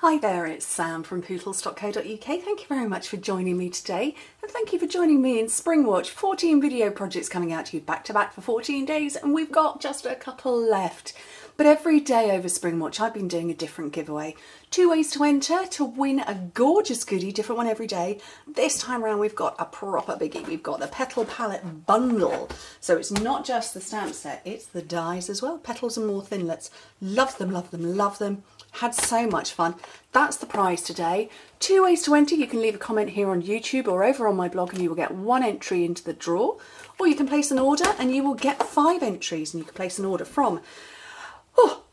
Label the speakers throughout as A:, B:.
A: Hi there, it's Sam from Pootles.co.uk. Thank you very much for joining me today, and thank you for joining me in SpringWatch. 14 video projects coming out to you back to back for 14 days, and we've got just a couple left. But every day over SpringWatch I've been doing a different giveaway. 2 ways to enter to win a gorgeous goodie, different one every day. This time around we've got a proper biggie. We've got the Petal palette bundle. So it's not just the stamp set, it's the dies as well. Petals and more thinlits. Love them, love them, love them. Had so much fun. That's the prize today. 2 ways to enter. You can leave a comment here on YouTube or over on my blog and you will get 1 entry into the draw. Or you can place an order and you will get 5 entries, and you can place an order from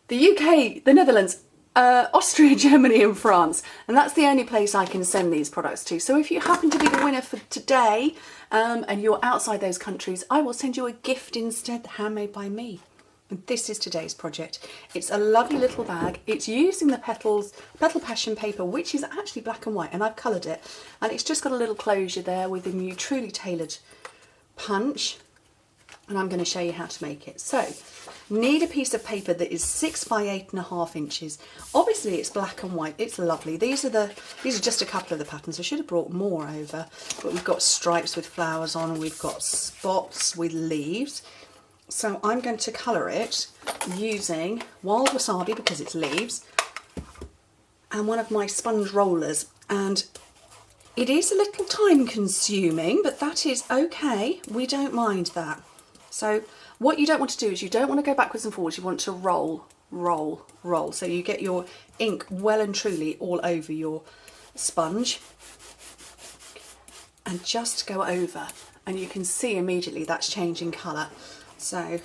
A: the UK, the Netherlands, Austria, Germany and France. And that's the only place I can send these products to. So if you happen to be the winner for today and you're outside those countries, I will send you a gift instead, handmade by me. And this is today's project. It's a lovely little bag. It's using the Petal Passion paper, which is actually black and white, and I've coloured it. And it's just got a little closure there with a new truly tailored punch. And I'm going to show you how to make it. So, need a piece of paper that is 6 by 8.5 inches. Obviously it's black and white, it's lovely. These are just a couple of the patterns. I should have brought more over, but we've got stripes with flowers on, and we've got spots with leaves. So I'm going to colour it using wild wasabi because it's leaves, and one of my sponge rollers. And it is a little time consuming, but that is okay, we don't mind that. So what you don't want to do is you don't want to go backwards and forwards, you want to roll, roll, roll. So you get your ink well and truly all over your sponge, and just go over, and you can see immediately that's changing colour. So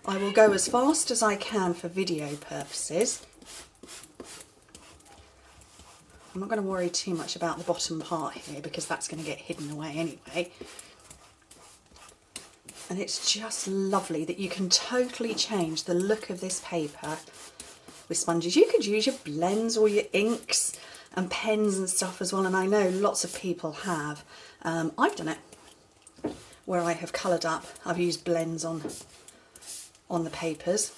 A: I will go as fast as I can for video purposes. I'm not going to worry too much about the bottom part here because that's going to get hidden away anyway. And it's just lovely that you can totally change the look of this paper with sponges. You could use your blends or your inks and pens and stuff as well, and I know lots of people have. I've done it where I have coloured up. I've used blends on the papers.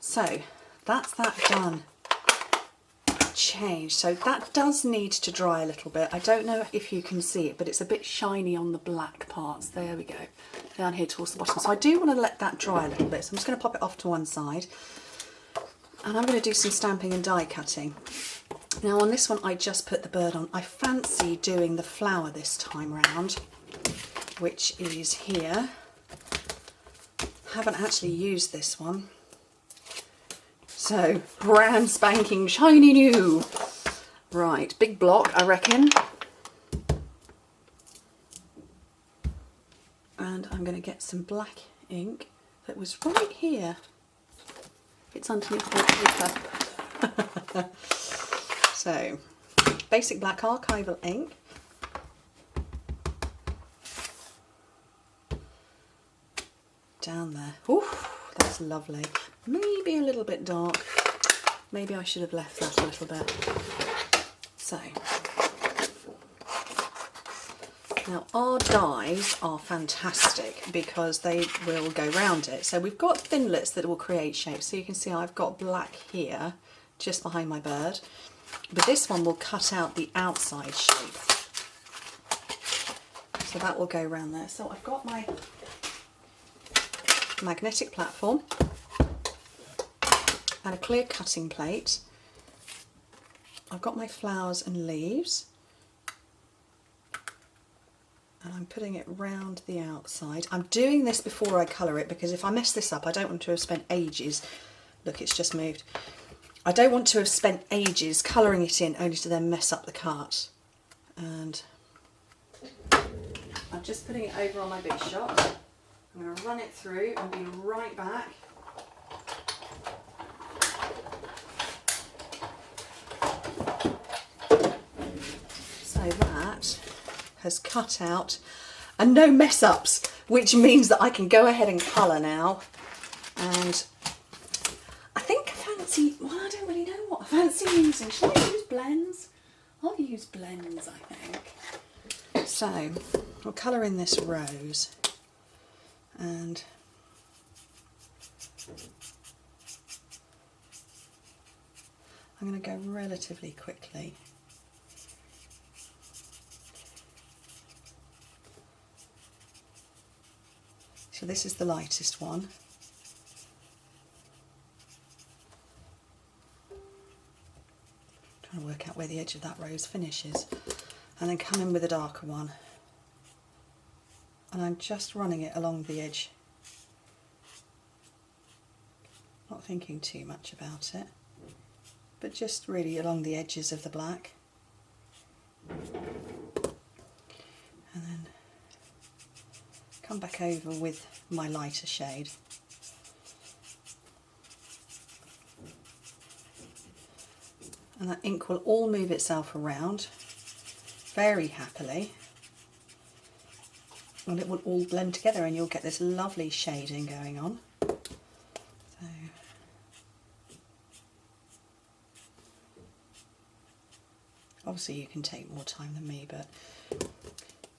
A: So that's that done. Change. So that does need to dry a little bit. I don't know if you can see it, but it's a bit shiny on the black parts. There we go, down here towards the bottom. So I do want to let that dry a little bit, so I'm just going to pop it off to one side, and I'm going to do some stamping and die cutting. Now on this one I just put the bird on. I fancy doing the flower this time round, which is here. Haven't actually used this one. So, brand spanking shiny new. Right, big block I reckon. And I'm going to get some black ink that was right here. It's underneath the paper. So, basic black archival ink. Down there. Ooh, that's lovely. Maybe a little bit dark. Maybe I should have left that a little bit. So, now our dies are fantastic because they will go round it. So we've got thinlits that will create shapes. So you can see I've got black here, just behind my bird. But this one will cut out the outside shape. So that will go round there. So I've got my magnetic platform and a clear cutting plate. I've got my flowers and leaves, and I'm putting it round the outside. I'm doing this before I colour it because if I mess this up I don't want to have spent ages. Look, it's just moved. I don't want to have spent ages colouring it in only to then mess up the cut. And I'm just putting it over on my big shot. I'm going to run it through and be right back. So that has cut out and no mess ups, which means that I can go ahead and colour now. And I think I fancy, well, I don't really know what I fancy using. Should I use blends? I'll use blends, I think. So I'll colour in this rose. And I'm going to go relatively quickly. So this is the lightest one. Trying to work out where the edge of that rose finishes. And then come in with a darker one. And I'm just running it along the edge. Not thinking too much about it, but just really along the edges of the black. And then come back over with my lighter shade. And that ink will all move itself around very happily. And it will all blend together and you'll get this lovely shading going on. So, obviously you can take more time than me, but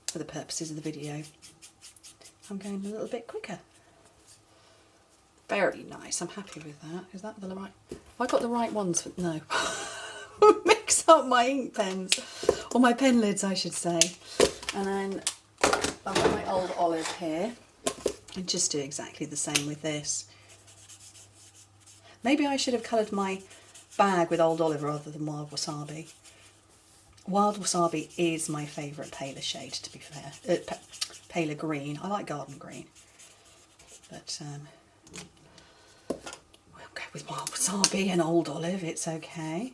A: for the purposes of the video, I'm going a little bit quicker. Very nice, I'm happy with that. Is that the right? Have I got the right ones? No. Mix up my ink pens, or my pen lids I should say. And then I've got my old olive here. And just do exactly the same with this. Maybe I should have coloured my bag with old olive rather than wild wasabi. Wild wasabi is my favourite paler shade, to be fair. Paler green. I like garden green. But we'll go with wild wasabi and old olive, it's okay.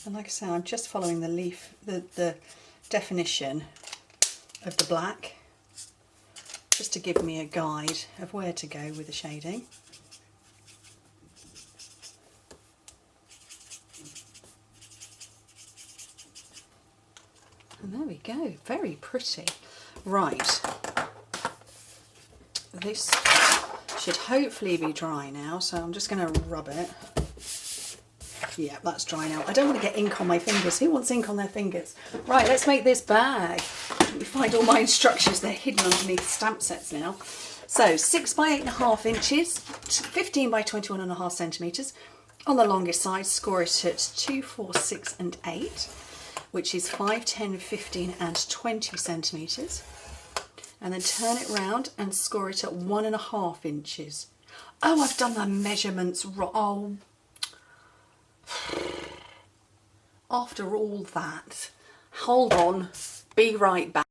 A: And like I say, I'm just following the leaf, the definition of the black, just to give me a guide of where to go with the shading. And there we go, very pretty. Right, this should hopefully be dry now, so I'm just going to rub it. Yeah, that's dry now. I don't want to get ink on my fingers. Who wants ink on their fingers? Right, let's make this bag. Let me find all my instructions. They're hidden underneath stamp sets now. So 6 by 8.5 inches, 15 by 21.5 centimetres. On the longest side, score it at 2, 4, 6 and 8, which is 5, 10, 15 and 20 centimetres. And then turn it round and score it at 1.5 inches. Oh, I've done the measurements wrong. Oh. After all that, hold on, be right back.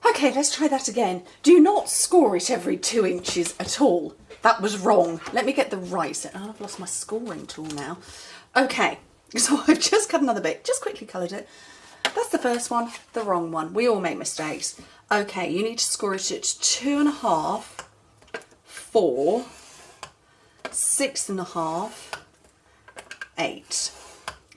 A: Okay, let's try that again. Do not score it every 2 inches at all. That was wrong. Let me get the right set. Oh, I've lost my scoring tool now. Okay, so I've just cut another bit, just quickly coloured it. That's the first one, the wrong one. We all make mistakes. Okay, you need to score it at 2.5, 4, 6.5, 8,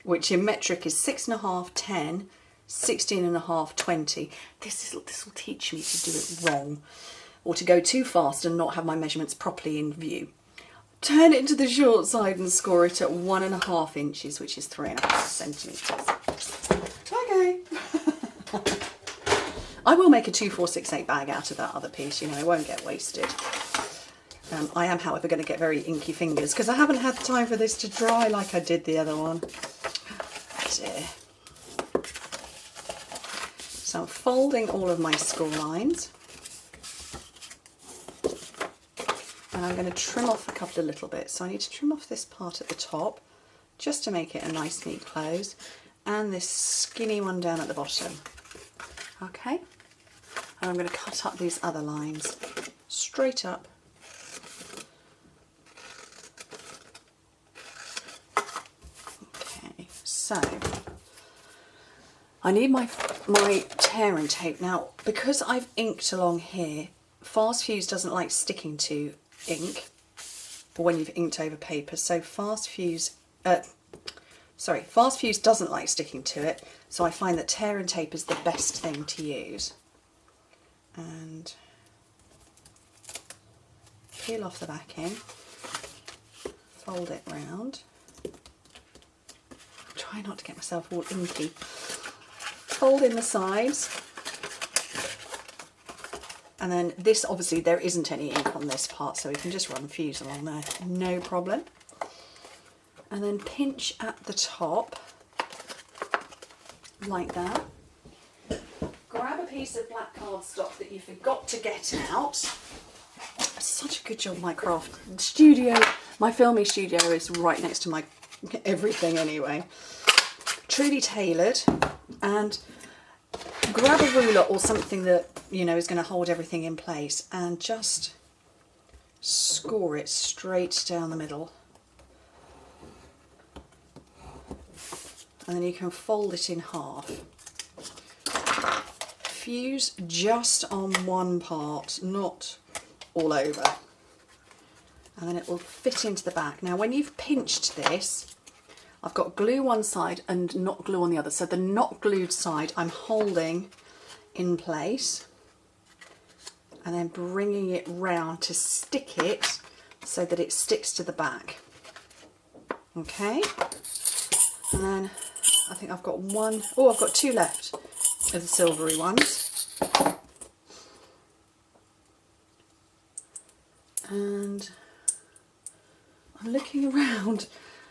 A: which in metric is 6.5, 10, 16.5, 20. This will teach me to do it wrong, or to go too fast and not have my measurements properly in view. Turn it to the short side and score it at 1.5 inches, which is 3.5 centimetres. Okay. I will make a 2, 4, 6, 8 bag out of that other piece, you know, it won't get wasted. I am, however, going to get very inky fingers because I haven't had time for this to dry like I did the other one. Oh dear. So I'm folding all of my score lines. And I'm going to trim off a couple of little bits. So I need to trim off this part at the top just to make it a nice neat close. And this skinny one down at the bottom. Okay. And I'm going to cut up these other lines straight up. So I need my tear and tape. Now, because I've inked along here, Fast Fuse doesn't like sticking to ink when you've inked over paper. So Fast Fuse doesn't like sticking to it. So I find that tear and tape is the best thing to use. And peel off the backing, fold it round. Try not to get myself all inky. Fold in the sides. And then this, obviously there isn't any ink on this part, so we can just run fuse along there, no problem. And then pinch at the top, like that. Grab a piece of black cardstock that you forgot to get out. Such a good job, my craft studio. My filming studio is right next to my everything anyway. Truly tailored. And grab a ruler or something that, you know, is going to hold everything in place, and just score it straight down the middle. And then you can fold it in half. Fuse just on one part, not all over. And then it will fit into the back. Now when you've pinched this, I've got glue one side and not glue on the other. So the not glued side I'm holding in place and then bringing it round to stick it so that it sticks to the back. Okay, and then I think I've got one, oh, I've got two left of the silvery ones. And I'm looking around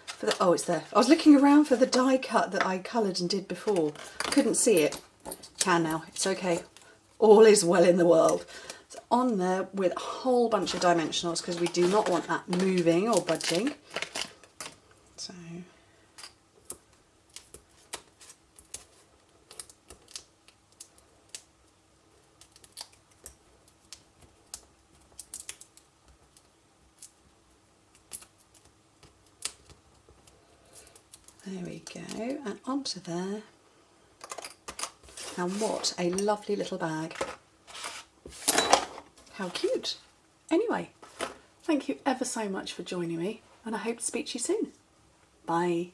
A: for the, oh, it's there. I was looking around for the die cut that I coloured and did before. Couldn't see it. Can now, it's okay. All is well in the world. It's on there with a whole bunch of dimensionals because we do not want that moving or budging. So there we go, and onto there. And what a lovely little bag. How cute. Anyway, thank you ever so much for joining me, and I hope to speak to you soon. Bye.